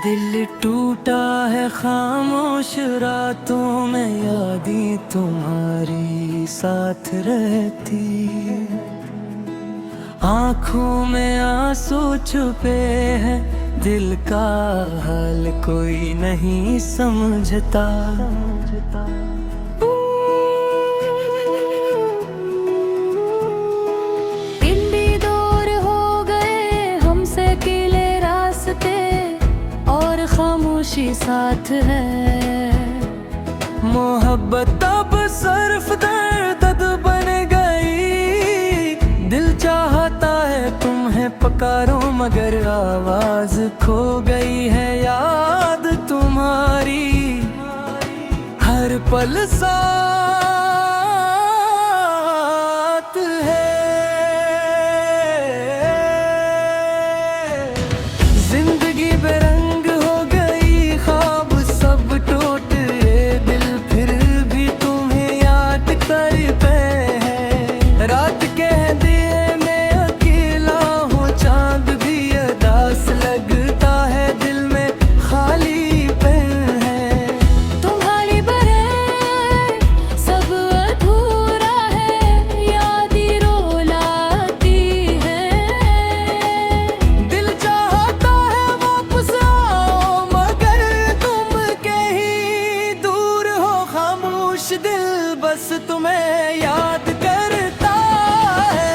दिल टूटा है खामोश रातों में, यादें तुम्हारी साथ रहती। आँखों में आंसू छुपे हैं, दिल का हाल कोई नहीं समझता। दिन भी दूर हो गए हमसे किले रास्ते, और खामोशी साथ है। मोहब्बत अब सिर्फ दर्द बन गई, दिल चाहता है तुम्हें पुकारो मगर आवाज खो गई है। याद तुम्हारी हर पल साथ है। जिंदगी बेरंग हो गई, ख्वाब सब टूटे, दिल फिर भी तुम्हें याद करते हैं। रात के दिए में अकेला हूँ, चांद भी उदास लगता है, दिल में खालीपन है। तुम्हारी बरैक सब अधूरा है, यादें रुलाती है। दिल चाहता है वापस आओ मगर तुम कहीं दूर हो। खामोश दिल बस तुम्हें याद करता है।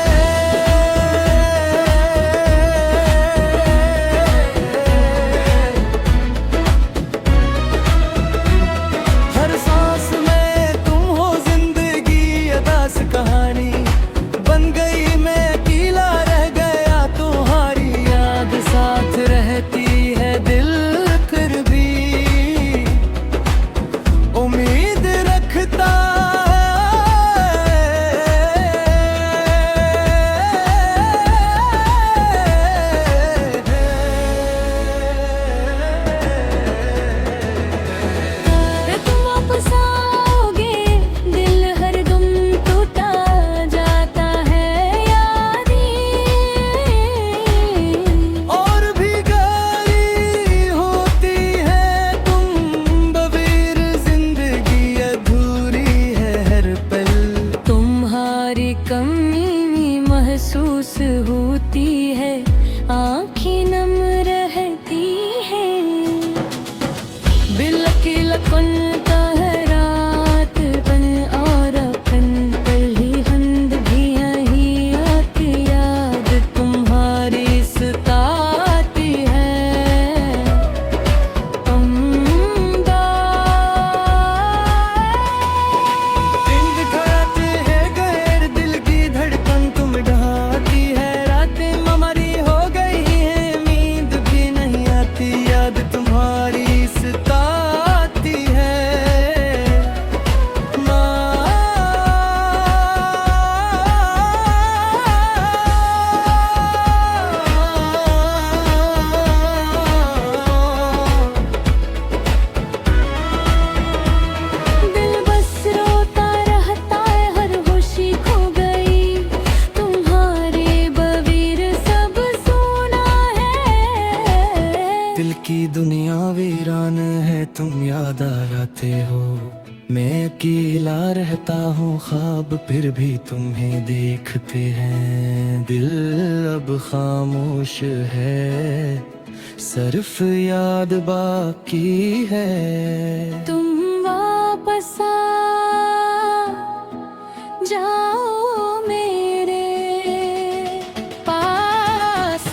हर सांस में तुम हो, जिंदगी अदास कहानी बन गई। मैं अकेला रह गया, तुम्हारी याद साथ रहती है। दिल फिर भी उम्मीद रखता तुम वापस आओगे, दिल हरदम टूटा जाता है। यादें और भी गहरी होती है तुम बगैर, जिंदगी अधूरी है हर पल। तुम्हारी कमी महसूस होती है, आँखें नम रहती हैं। दिल अकेला कुनता है रात बन, और अपन पर ही जिंदगियाँ ही आती, याद तुम्हारी सताती है। अम्दा दिन दिखाते हैं गैर, दिल की धड़कन तुम ढाती है। रातें ममरी हो गई हैं, नींद भी नहीं आती, याद तुम्हारी सताती है। दिल बस रोता रहता है, हर होशी खो गई। तुम्हारे बगैर सब सोना है। दिल की दुनिया वीरान है, तुम याद आते हो। मैं अकेला रहता हूँ, ख्वाब फिर भी तुम्हें देखते हैं। दिल अब खामोश है, सिर्फ याद बाकी है। तुम वापस आ जाओ मेरे पास।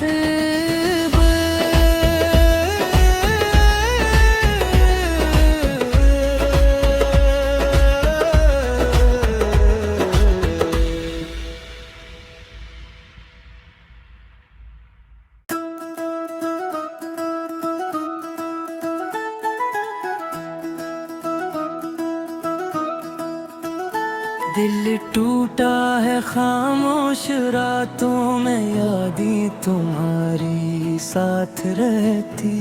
दिल टूटा है खामोश रातों में, यादें तुम्हारी साथ रहती।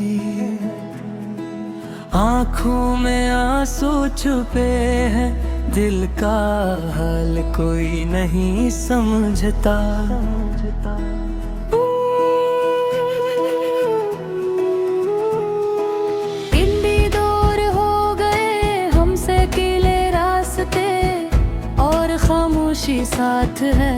आँखों में आंसू छुपे हैं, दिल का हाल कोई नहीं समझता। खामोशी साथ है।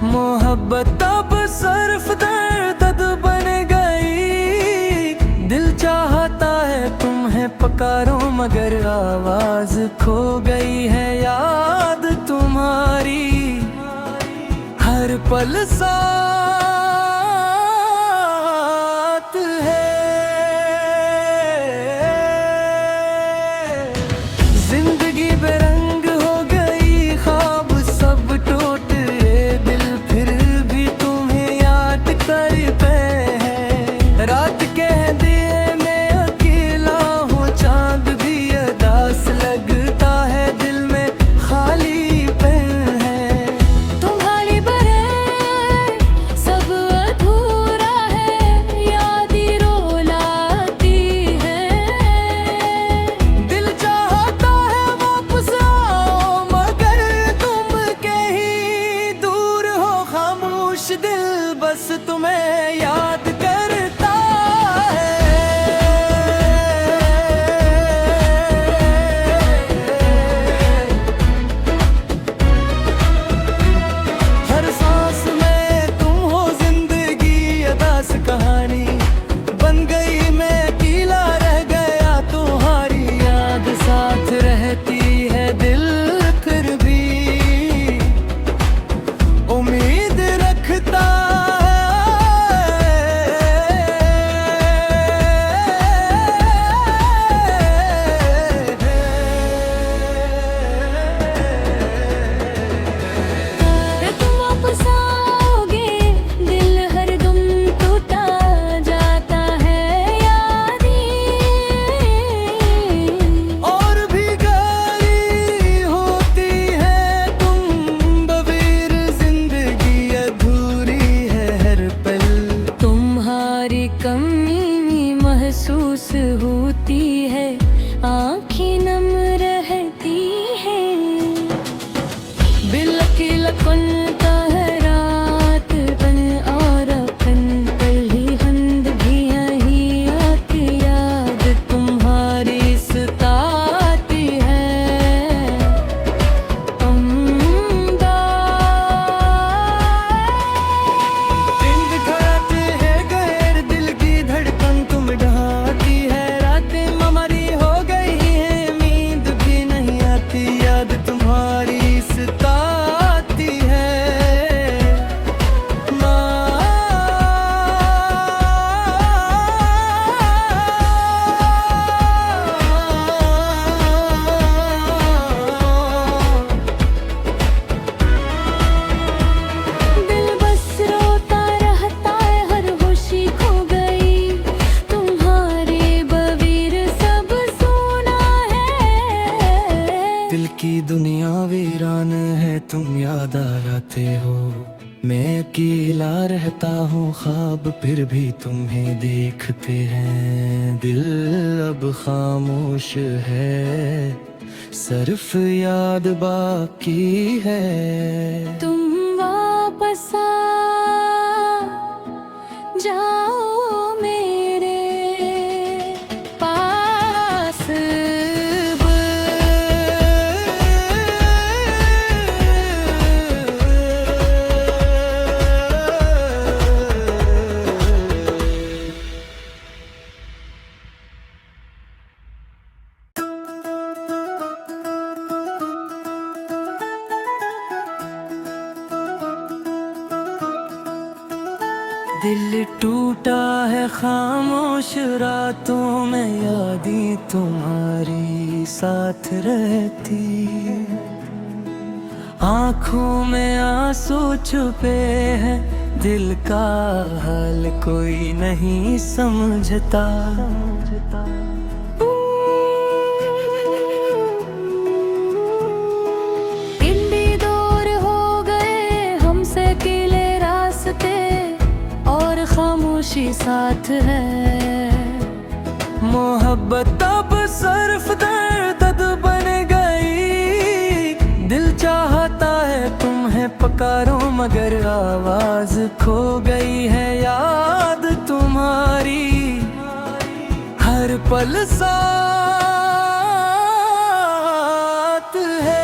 मोहब्बत अब सिर्फ दर्द बन गई। दिल चाहता है तुम्हें पुकारो मगर आवाज खो गई है। याद तुम्हारी हर पल साथ है। जिंदगी बेरंग हो गई, ख्वाब सब टूट गए, दिल फिर भी तुम्हें याद करते हैं। रात के दिए में अकेला हूँ, चांद भी उदास लगता है, दिल में खालीपन है। तुम्हारी बगैर सब अधूरा है, यादें रुलाती है। दिल चाहता है वापस आओ मगर तुम कहीं दूर हो। खामोश दिल बस तुम्हें याद करता है। हर सांस में तुम हो, जिंदगी अदास कहानी बन गई। मैं अकेला रह गया, तुम्हारी याद साथ रहती है। दिल फिर भी उम्मीद रखता तुम वापस आओगे, दिल हरदम टूटा जाता है। यादें और भी गहरी होती है तुम बगैर, जिंदगी अधूरी है हर पल। तुम्हारी कमी महसूस होती है, आँखें नम रहती है। दिल अकेला कुनता है रात बन, और अपन पर ही जिंदगियाँ ही आती। याद तुम्हारी सताती है। दिन दिखाते हैं गैर, दिल की धड़कन तुम ढाती है। रातें ममरी हो गई हैं, नींद भी नहीं आती, याद तुम्हारी सताती है। दिल बस रोता रहता है, हर होशी खो गई। तुम्हारे बगैर सब सोना है। दिल की दुनिया वीरान है, तुम याद आते हो। मैं अकेला रहता हूँ, ख्वाब फिर भी तुम्हें देखते हैं। दिल अब खामोश है, सिर्फ याद बाकी है। तुम वापस आ जाओ मेरे पास। दिल टूटा है खामोश रातों में, यादें तुम्हारी साथ रहती। आँखों में आंसू छुपे हैं, दिल का हाल कोई नहीं समझता। दिन भी दूर हो गए, हमसे अकेले रास्ते, और खामोशी साथ है। मोहब्बत अब सिर्फ दर्द बन गई। दिल चाहता है तुम्हें पुकारो मगर आवाज खो गई है। याद तुम्हारी हर पल साथ है।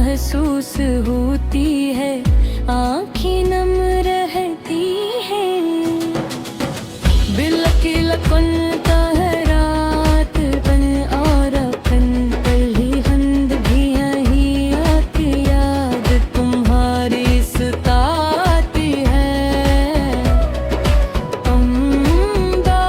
महसूस होती है, आँखें नम रहती हैं। बिलकिल कुनता है रात बन और अपन पहली हंद भी यही आती याद तुम्हारी सताती है। अम्दा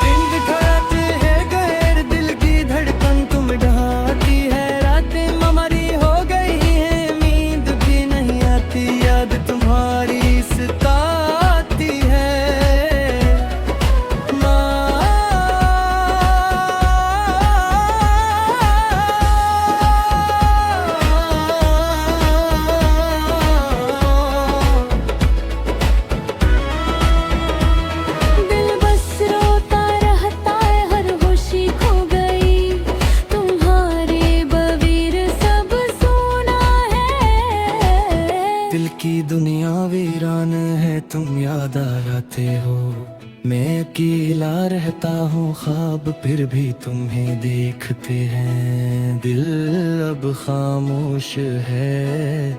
दिन दिखाते हैं गैर दिल की धड़कन तुम ढाती है, रातें ममरी हो गई है, नींद भी नहीं आती याद तुम्हारी सताती है। दिल बस रोता रहता है, हर होशी खो गई, तुम्हारे बगैर सब सोना है। दिल की दुनिया वीरान है, तुम याद आते हो। मैं अकेला रहता हूँ ख्वाब फिर भी तुम्हें देखते हैं। दिल अब खामोश है,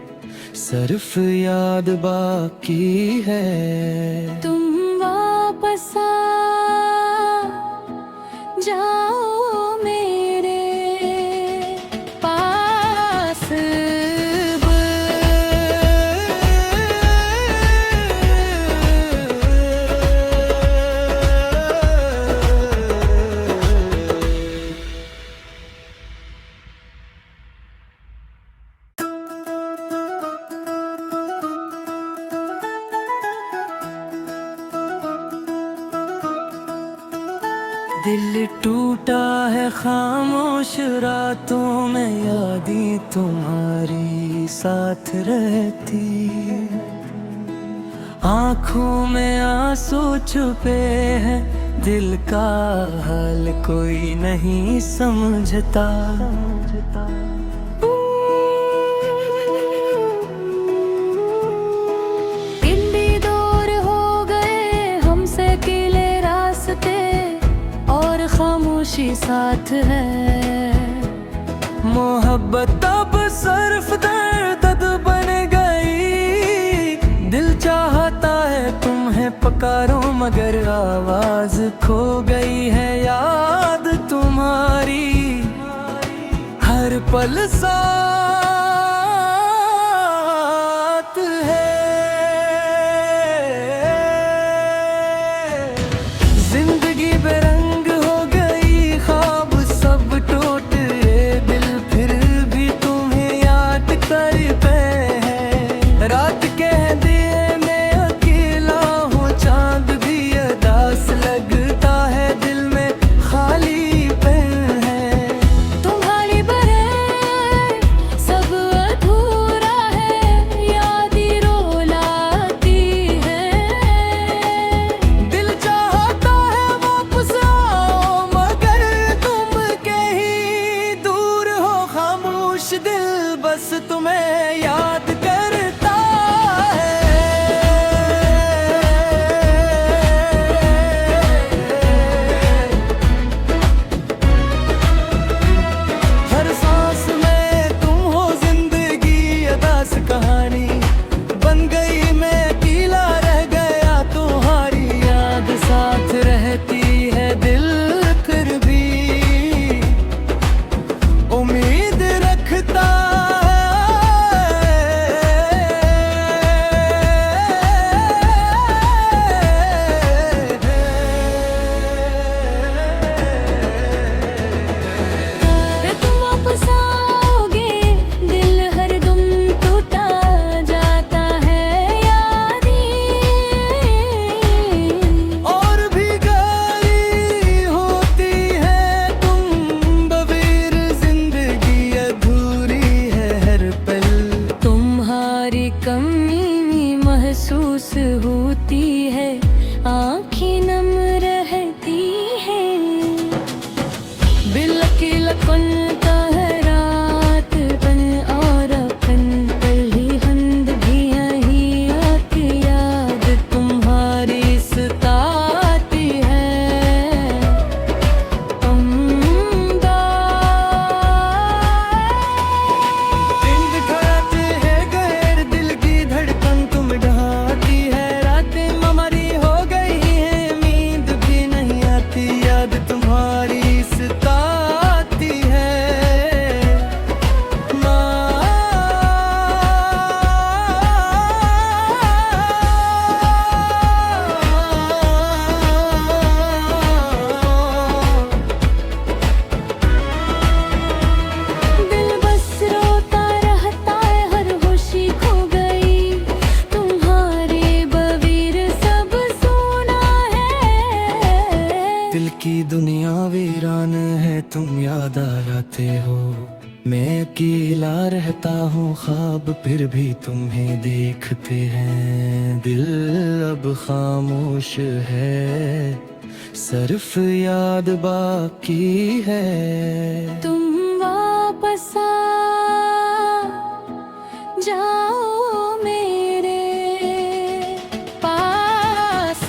सिर्फ याद बाकी है। तुम वापस आ जाओ मेरे पास। दिल टूटा है खामोश रातों में, यादें तुम्हारी साथ रहती, आंखों में आंसू छुपे हैं, दिल का हाल कोई नहीं समझता। दिन भी दूर हो गए हमसे अकेले रास्ते, और खामोशी साथ है। मोहब्बत अब सिर्फ दर्द बन गई, दिल चाहता है तुम्हें पुकारो मगर आवाज खो गई है। याद तुम्हारी हर पल साथ है। जिंदगी बेरंग हो गई, ख्वाब सब टूटे, दिल फिर भी तुम्हें याद करते हैं। रात कह दिए मैं अकेला हूँ, चांद भी उदास लगता है, दिल में खालीपन है। तुम्हारी बगैर सब अधूरा है, यादें रुलाती है। दिल चाहता है वापस आओ मगर तुम कहीं दूर हो, खामोश दिल बस तुम्हें याद करता है। हर सांस में तुम हो, जिंदगी अदास कहानी बन गई, मैं अकेला रह गया, तुम्हारी याद साथ रहती है। दिल फिर भी उम्मीद रखता फिर तुम वापस आओगे, दिल हरदम टूटा जाता है, यादें और भी गहरी होती है, तुम बगैर जिंदगी जाते हो। मैं अकेला रहता हूँ ख्वाब फिर भी तुम्हें देखते हैं। दिल अब खामोश है, सिर्फ याद बाकी है। तुम वापस आ जाओ मेरे पास।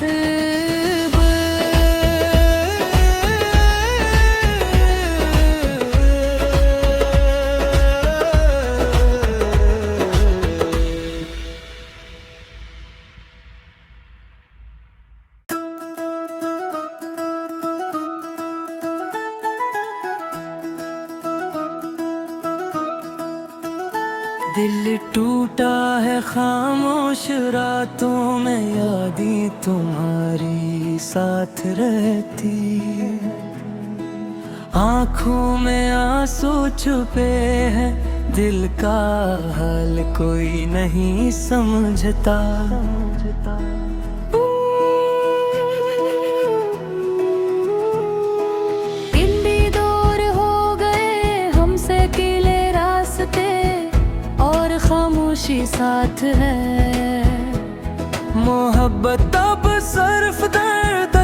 दिल टूटा है खामोश रातों में, यादें तुम्हारी साथ रहती। आंखों में आंसू छुपे हैं, दिल का हाल कोई नहीं समझता। दिन भी दूर हो गए हमसे किले रास्ते, और खामोशी साथ है। मोहब्बत अब सिर्फ दर्द